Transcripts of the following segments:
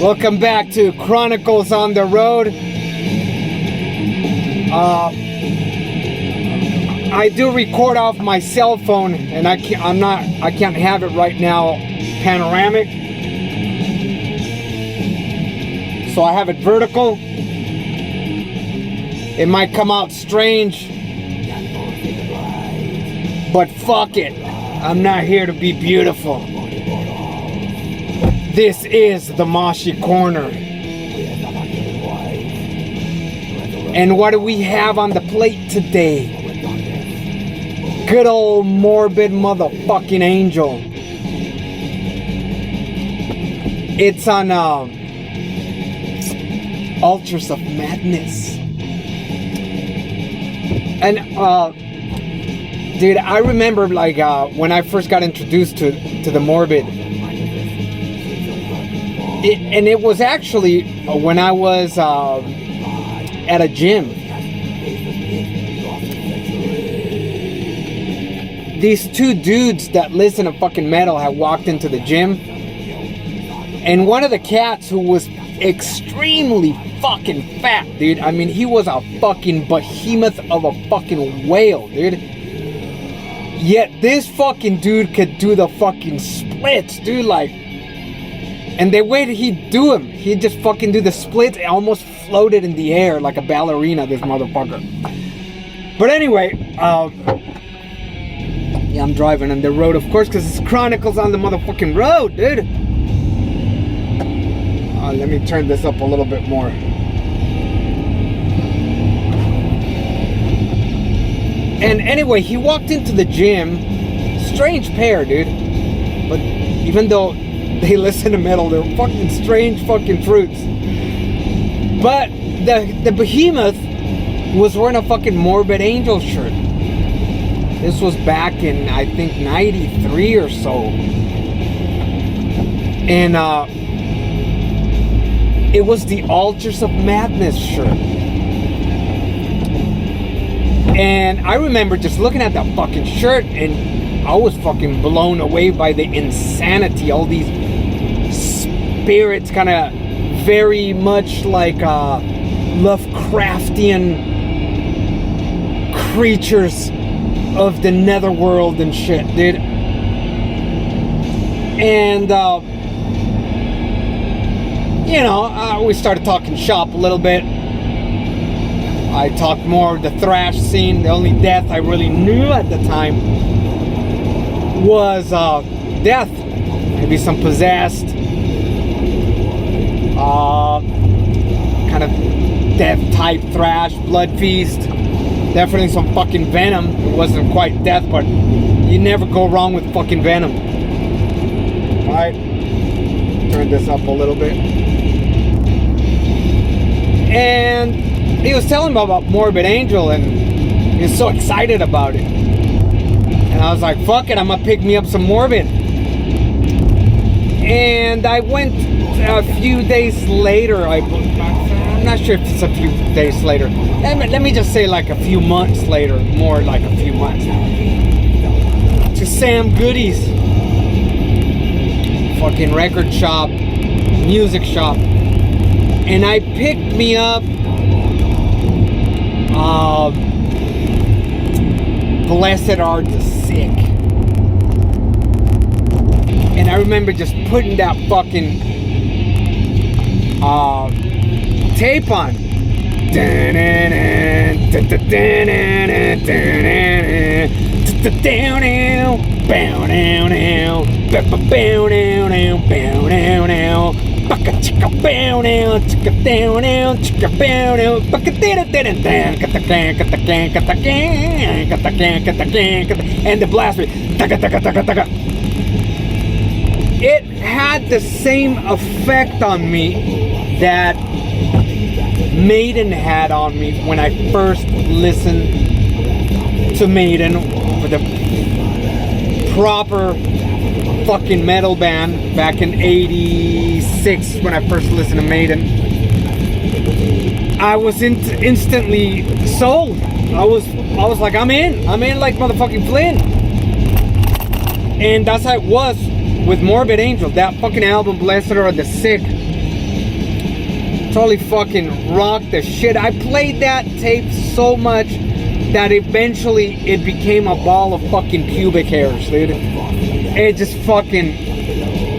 Welcome back to Chronicles on the Road. I do record off my cell phone, and I can't have it right now panoramic. So I have it vertical. It might come out strange, but fuck it. I'm not here to be beautiful. This is the Moshi Corner. And what do we have on the plate today? Good old Morbid motherfucking Angel. It's on Ultras of Madness. And dude, I remember like when I first got introduced to the Morbid. It was actually when I was at a gym. These two dudes that listen to fucking metal had walked into the gym. And one of the cats, who was extremely fucking fat, dude. I mean, he was a fucking behemoth of a fucking whale, dude. Yet this fucking dude could do the fucking splits, dude, like. And the way that he'd do them, he'd just fucking do the splits. It almost floated in the air like a ballerina, this motherfucker. But anyway, yeah, I'm driving on the road, of course, because it's Chronicles on the motherfucking road, dude. Let me turn this up a little bit more. And anyway, he walked into the gym. Strange pair, dude. But even though they listen to metal, they're fucking strange fucking fruits. But the behemoth was wearing a fucking Morbid Angel shirt. This was back in, I think, 93 or so. And it was the Ultras of Madness shirt. And I remember just looking at that fucking shirt, and I was fucking blown away by the insanity. All these spirits, kind of very much like Lovecraftian creatures of the netherworld and shit, dude. And you know, we started talking shop a little bit. I talked more of the thrash scene. The only death I really knew at the time was death. Maybe some possessed, kind of death type thrash, blood feast. Definitely some fucking venom. It wasn't quite death, but you never go wrong with fucking venom. Alright, turn this up a little bit. And he was telling me about Morbid Angel, and he was so excited about it. And I was like, fuck it, I'm gonna pick me up some Morbid. And I went a few days later. I'm not sure if it's a few days later. Let me just say like a few months later. More like a few months. To Sam Goody's fucking record shop, music shop. And I picked me up Blessed Are the Sick. And I remember just putting that fucking tape on. And the blast beat. It had the same effect on me that Maiden had on me when I first listened to Maiden, for the proper fucking metal band back in '86 when I first listened to Maiden. I was instantly sold. I was like, I'm in like motherfucking Flynn. And that's how it was with Morbid Angel. That fucking album, Blessed Are the Sick, Totally fucking rocked the shit. I played that tape so much that eventually it became a ball of fucking pubic hairs, dude. It just fucking,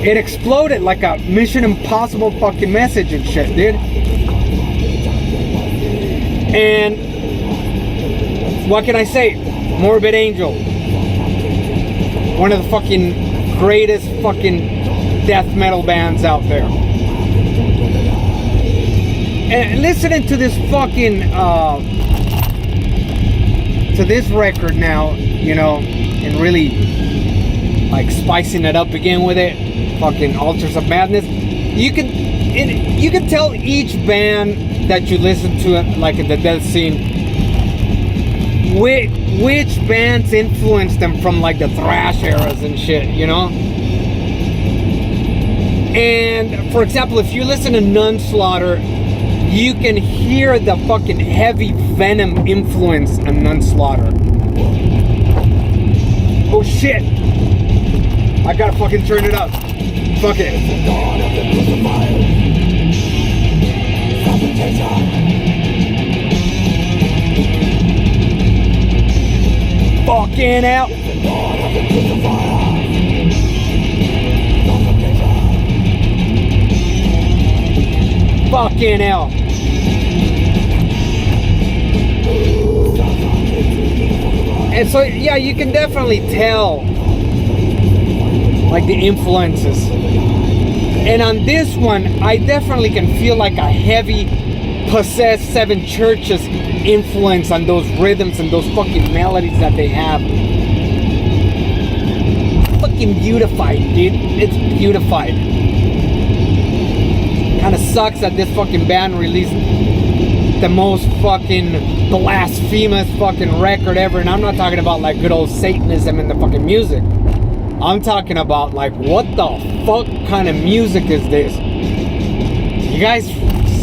it exploded like a Mission Impossible fucking message and shit, dude. And what can I say? Morbid Angel, one of the fucking greatest fucking death metal bands out there. And listening to this fucking to this record now, you know, and really like spicing it up again with it, fucking Altars of Madness. You can tell each band that you listen to, like in the death scene, which bands influenced them from like the thrash eras and shit, you know. And for example, if you listen to Nunslaughter, you can hear the fucking heavy Venom influence on Nunslaughter. Oh shit! I gotta fucking turn it up. Fuck it. Fucking out. Fucking hell. And so, yeah, you can definitely tell, like, the influences. And on this one, I definitely can feel like a heavy, possessed Seven Churches influence on those rhythms and those fucking melodies that they have. Fucking beautified, dude. It's beautified. Kind of sucks that this fucking band released the most fucking blasphemous fucking record ever. And I'm not talking about like good old Satanism in the fucking music. I'm talking about like, what the fuck kind of music is this? You guys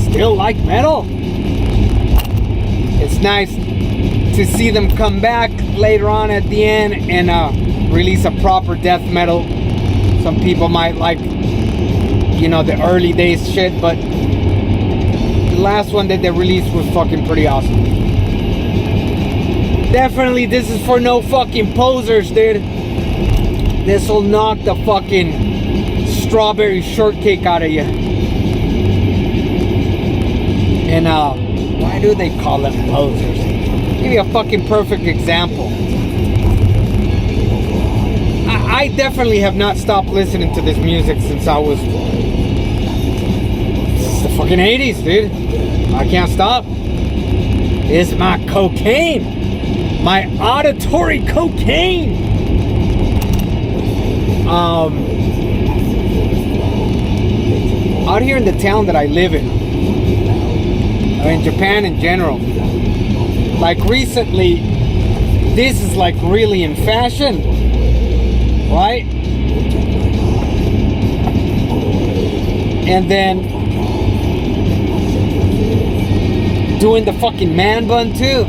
still like metal? It's nice to see them come back later on at the end and release a proper death metal. Some people might like, you know, the early days shit, but the last one that they released was fucking pretty awesome. Definitely, this is for no fucking posers, dude. This will knock the fucking strawberry shortcake out of you. And why do they call them posers? Give you a fucking perfect example. I definitely have not stopped listening to this music since I was the fucking 80s, dude. I can't stop. It's my cocaine. My auditory cocaine. Out here in the town that I live in, or in Japan in general, like recently, this is like really in fashion, right? And then doing the fucking man bun too.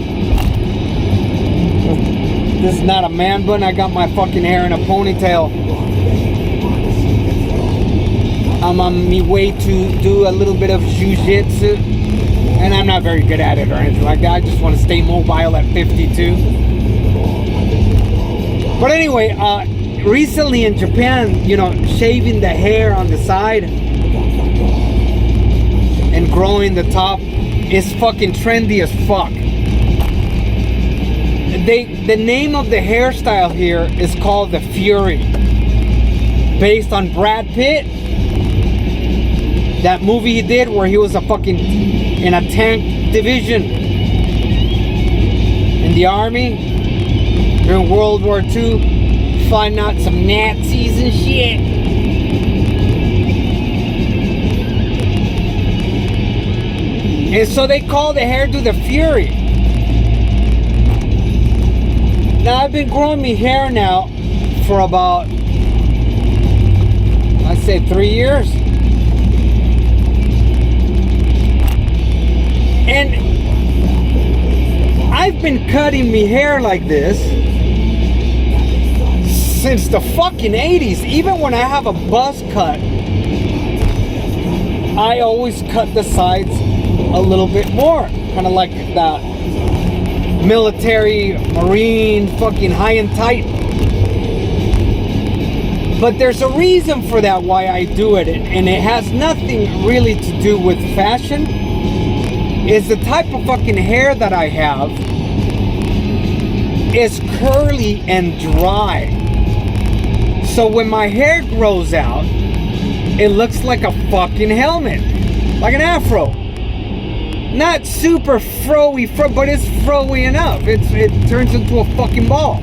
This is not a man bun. I got my fucking hair in a ponytail. I'm on my way to do a little bit of jujitsu, and I'm not very good at it or anything like that. I just want to stay mobile at 52. But anyway, recently in Japan, you know, shaving the hair on the side and growing the top is fucking trendy as fuck. The name of the hairstyle here is called the Fury, based on Brad Pitt, that movie he did where he was a fucking in a tank division in the army during World War II, fighting out some Nazis and shit. And so they call the hairdo the Fury. Now I've been growing my hair now for about, I'd say 3 years. And I've been cutting my hair like this since the fucking 80s. Even when I have a buzz cut, I always cut the sides a little bit more, kind of like the military, marine, fucking high and tight. But there's a reason for that, why I do it, and it has nothing really to do with fashion. Is the type of fucking hair that I have is curly and dry. So when my hair grows out, it looks like a fucking helmet, like an afro. Not super fro-y, but it's fro-y enough. It turns into a fucking ball.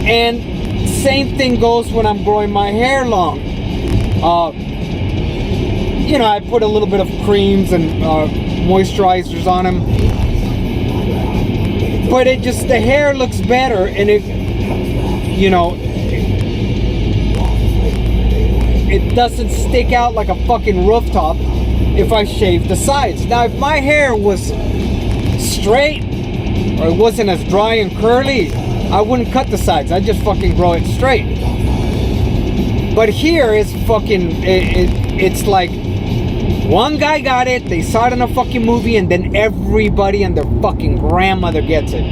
And same thing goes when I'm growing my hair long. You know, I put a little bit of creams and moisturizers on them. But it just, the hair looks better, and it, you know, it doesn't stick out like a fucking rooftop if I shave the sides. Now, if my hair was straight, or it wasn't as dry and curly, I wouldn't cut the sides. I'd just fucking grow it straight. But here is fucking, it's like, one guy got it, they saw it in a fucking movie, and then everybody and their fucking grandmother gets it.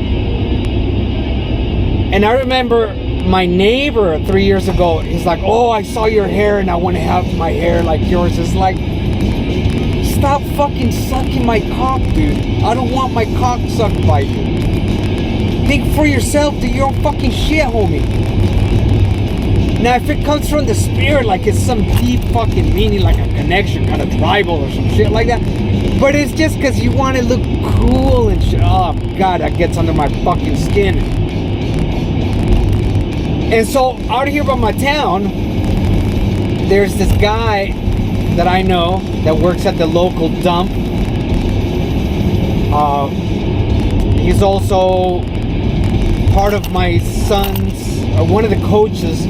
And I remember my neighbor 3 years ago, he's like, oh, I saw your hair and I want to have my hair like yours. It's like, stop fucking sucking my cock, dude. I don't want my cock sucked by you. Think for yourself, do your own fucking shit, homie. Now, if it comes from the spirit, like it's some deep fucking meaning, like a connection, kind of tribal or some shit like that. But it's just because you want to look cool and shit. Oh, God, that gets under my fucking skin. And so, out here by my town, there's this guy that I know that works at the local dump. He's also part of my son's, one of the coaches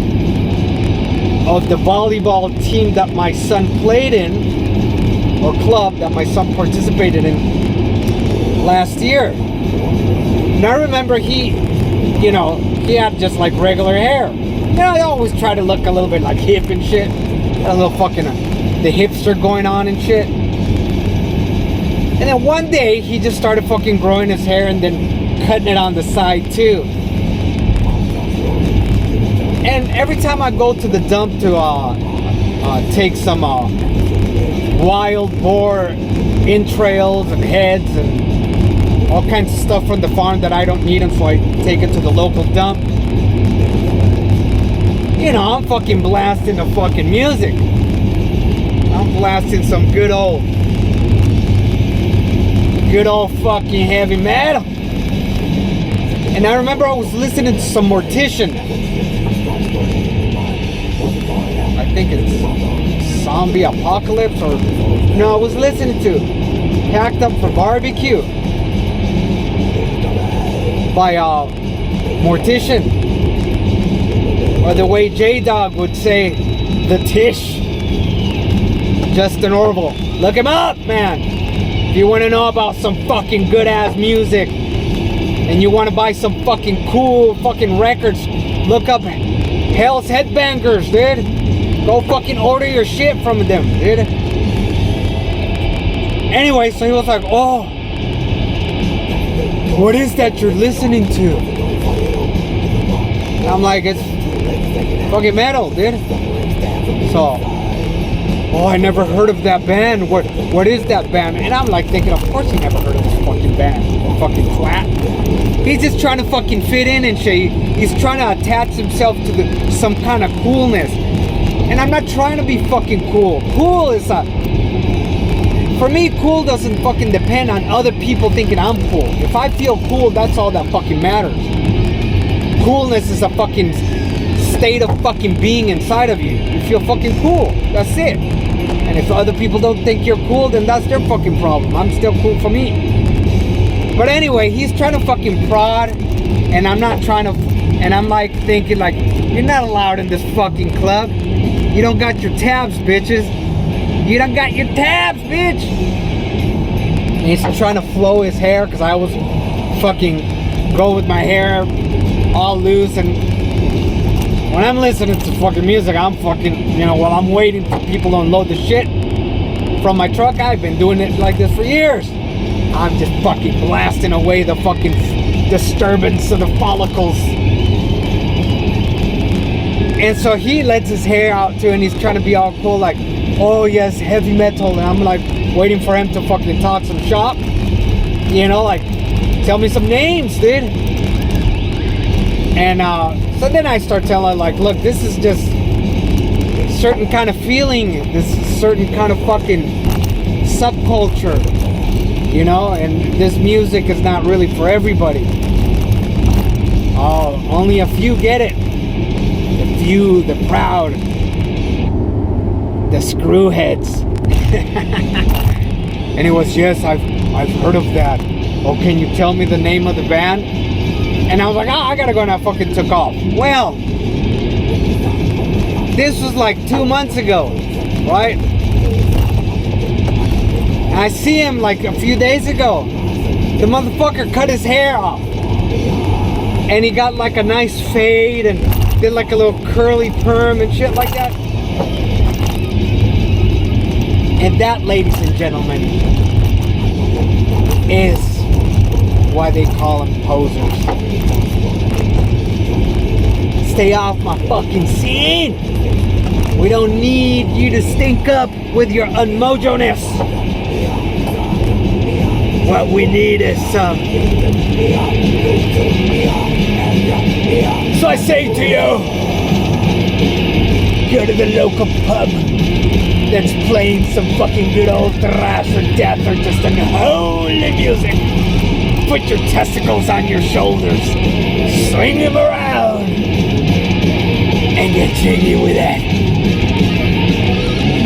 of the volleyball team that my son played in, or club that my son participated in last year. And I remember he had just like regular hair. You know, I always try to look a little bit like hip and shit. Got a little fucking, the hipster going on and shit. And then one day, he just started fucking growing his hair and then cutting it on the side too. And every time I go to the dump to take some wild boar entrails and heads and all kinds of stuff from the farm that I don't need them, so I take it to the local dump. You know, I'm fucking blasting the fucking music. I'm blasting some good old fucking heavy metal. And I remember I was listening to some Mortician. I think it's Zombie Apocalypse, or no, I was listening to Packed Up for Barbecue by Mortician, or the way J-Dog would say, the Tish, Justin Orville. Look him up, man. If you want to know about some fucking good ass music and you want to buy some fucking cool fucking records, look up Hell's Headbangers, dude. Go fucking order your shit from them, dude. Anyway, so he was like, oh, what is that you're listening to? And I'm like, it's fucking metal, dude. So, oh, I never heard of that band. What is that band? And I'm like thinking, of course he never heard of this fucking band. Fucking flat. He's just trying to fucking fit in and shit. He's trying to attach himself to some kind of coolness. And I'm not trying to be fucking cool. Cool is for me, cool doesn't fucking depend on other people thinking I'm cool. If I feel cool, that's all that fucking matters. Coolness is a fucking state of fucking being inside of you. You feel fucking cool. That's it. And if other people don't think you're cool, then that's their fucking problem. I'm still cool for me. But anyway, he's trying to fucking prod, and I'm not trying to, and I'm like thinking like, you're not allowed in this fucking club. You don't got your tabs, bitches. You don't got your tabs, bitch. And he's trying to flow his hair, because I always fucking go with my hair all loose, and when I'm listening to fucking music, I'm fucking, you know, while I'm waiting for people to unload the shit from my truck, I've been doing it like this for years. I'm just fucking blasting away the fucking disturbance of the follicles. And so he lets his hair out too, and he's trying to be all cool, like, oh yes, heavy metal. And I'm like waiting for him to fucking talk some shop. You know, like, tell me some names, dude. And so then I start telling, like, look, this is just a certain kind of feeling, this certain kind of fucking subculture, you know, and this music is not really for everybody. Oh, only a few get it. The few, the proud, the screwheads. And he was, yes, I've heard of that. Oh, can you tell me the name of the band? And I was like, I gotta go, and I fucking took off. Well, this was like 2 months ago, right? And I see him like a few days ago. The motherfucker cut his hair off. And he got like a nice fade and did like a little curly perm and shit like that. And that, ladies and gentlemen, is why they call them posers. Stay off my fucking scene. We don't need you to stink up with your unmojo-ness. What we need is some. So I say to you, go to the local pub that's playing some fucking good old thrash or death or just unholy music. Put your testicles on your shoulders, swing them around, and get jiggy with that.